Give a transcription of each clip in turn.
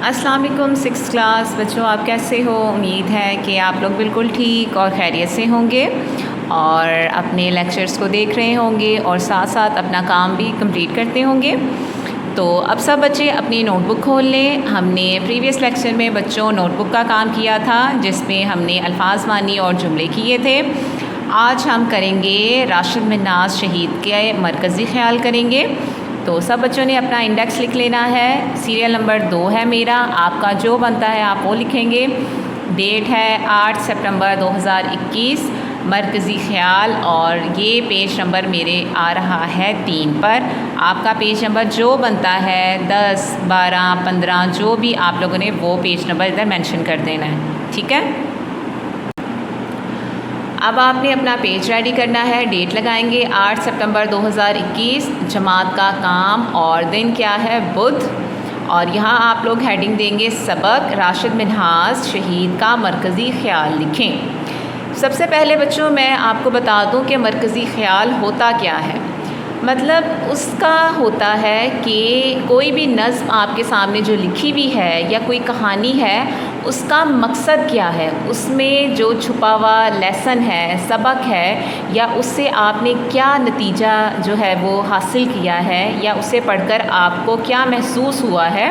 السلام علیکم 6 کلاس بچوں، آپ کیسے ہو؟ امید ہے کہ آپ لوگ بالکل ٹھیک اور خیریت سے ہوں گے اور اپنے لیکچرز کو دیکھ رہے ہوں گے اور ساتھ ساتھ اپنا کام بھی کمپلیٹ کرتے ہوں گے۔ تو اب سب بچے اپنی نوٹ بک کھول لیں۔ ہم نے پریویس لیکچر میں بچوں نوٹ بک کا کام کیا تھا، جس میں ہم نے الفاظ مانی اور جملے کیے تھے۔ آج ہم کریں گے راشد منہاس شہید کے مرکزی خیال کریں گے۔ تو سب بچوں نے اپنا انڈیکس لکھ لینا ہے۔ سیریل نمبر 2 ہے میرا، آپ کا جو بنتا ہے آپ وہ لکھیں گے۔ ڈیٹ ہے 8 سپٹمبر 2021، مرکزی خیال، اور یہ پیج نمبر میرے آ رہا ہے 3 پر۔ آپ کا پیج نمبر جو بنتا ہے 10 12 15 جو بھی آپ لوگوں نے وہ پیج نمبر ادھر مینشن کر دینا ہے، ٹھیک ہے؟ اب آپ نے اپنا پیج ریڈی کرنا ہے۔ ڈیٹ لگائیں گے 8 سپٹمبر 2021، جماعت کا کام اور دن کیا ہے؟ بدھ۔ اور یہاں آپ لوگ ہیڈنگ دیں گے سبق راشد منہاس شہید کا مرکزی خیال لکھیں۔ سب سے پہلے بچوں میں آپ کو بتا دوں کہ مرکزی خیال ہوتا کیا ہے۔ مطلب اس کا ہوتا ہے کہ کوئی بھی نظم آپ کے سامنے جو لکھی ہوئی ہے یا کوئی کہانی ہے، اس کا مقصد کیا ہے، اس میں جو چھپا ہوا لیسن ہے، سبق ہے، یا اس سے آپ نے کیا نتیجہ جو ہے وہ حاصل کیا ہے، یا اسے پڑھ کر آپ کو کیا محسوس ہوا ہے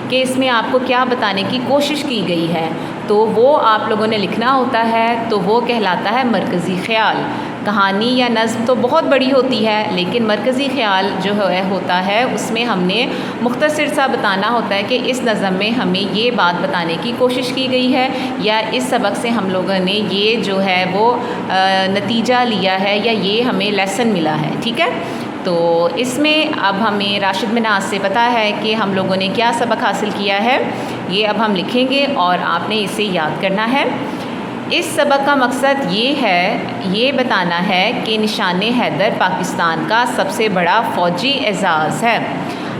کہ اس میں آپ کو کیا بتانے کی کوشش کی گئی ہے، تو وہ آپ لوگوں نے لکھنا ہوتا ہے۔ تو وہ کہلاتا ہے مرکزی خیال۔ کہانی یا نظم تو بہت بڑی ہوتی ہے، لیکن مرکزی خیال جو ہوتا ہے اس میں ہم نے مختصر سا بتانا ہوتا ہے کہ اس نظم میں ہمیں یہ بات بتانے کی کوشش کی گئی ہے، یا اس سبق سے ہم لوگوں نے یہ جو ہے وہ نتیجہ لیا ہے، یا یہ ہمیں لیسن ملا ہے، ٹھیک ہے؟ تو اس میں اب ہمیں راشد منہاس سے پتہ ہے کہ ہم لوگوں نے کیا سبق حاصل کیا ہے، یہ اب ہم لکھیں گے اور آپ نے اسے یاد کرنا ہے۔ اس سبق کا مقصد یہ ہے، یہ بتانا ہے کہ نشان حیدر پاکستان کا سب سے بڑا فوجی اعزاز ہے۔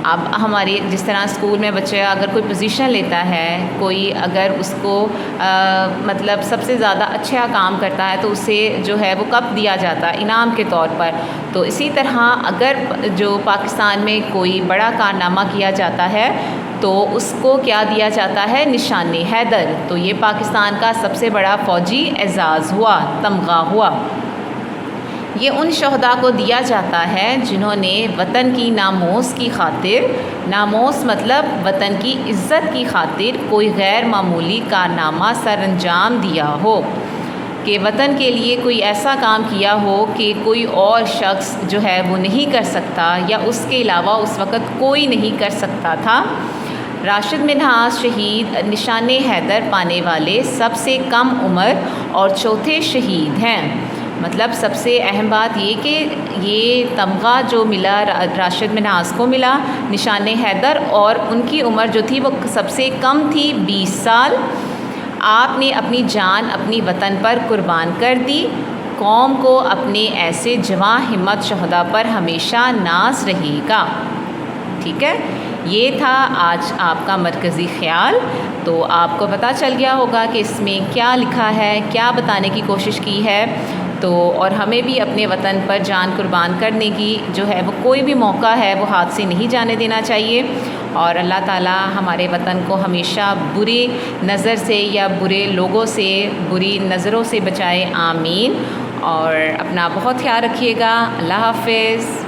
اب ہمارے جس طرح اسکول میں بچہ اگر کوئی پوزیشن لیتا ہے، کوئی اگر اس کو مطلب سب سے زیادہ اچھا کام کرتا ہے تو اسے جو ہے وہ کپ دیا جاتا ہے انعام کے طور پر، تو اسی طرح اگر جو پاکستان میں کوئی بڑا کارنامہ کیا جاتا ہے تو اس کو کیا دیا جاتا ہے؟ نشان حیدر۔ تو یہ پاکستان کا سب سے بڑا فوجی اعزاز ہوا، تمغہ ہوا۔ یہ ان شہداء کو دیا جاتا ہے جنہوں نے وطن کی ناموس کی خاطر، ناموس مطلب وطن کی عزت کی خاطر، کوئی غیر معمولی کارنامہ سر انجام دیا ہو، کہ وطن کے لیے کوئی ایسا کام کیا ہو کہ کوئی اور شخص جو ہے وہ نہیں کر سکتا، یا اس کے علاوہ اس وقت کوئی نہیں کر سکتا تھا۔ راشد منہاس شہید نشان حیدر پانے والے سب سے کم عمر اور چوتھے شہید ہیں۔ مطلب سب سے اہم بات یہ کہ یہ تمغہ جو ملا راشد منہاس کو ملا نشان حیدر، اور ان کی عمر جو تھی وہ سب سے کم تھی، 20 سال۔ آپ نے اپنی جان اپنی وطن پر قربان کر دی۔ قوم کو اپنے ایسے جواں ہمت شہداء پر ہمیشہ ناز رہے گا، ٹھیک ہے؟ یہ تھا آج آپ کا مرکزی خیال۔ تو آپ کو پتہ چل گیا ہوگا کہ اس میں کیا لکھا ہے، کیا بتانے کی کوشش کی ہے۔ تو اور ہمیں بھی اپنے وطن پر جان قربان کرنے کی جو ہے وہ کوئی بھی موقع ہے وہ ہاتھ سے نہیں جانے دینا چاہیے، اور اللہ تعالیٰ ہمارے وطن کو ہمیشہ برے نظر سے یا برے لوگوں سے، بری نظروں سے بچائے، آمین۔ اور اپنا بہت خیال رکھیے گا۔ اللہ حافظ۔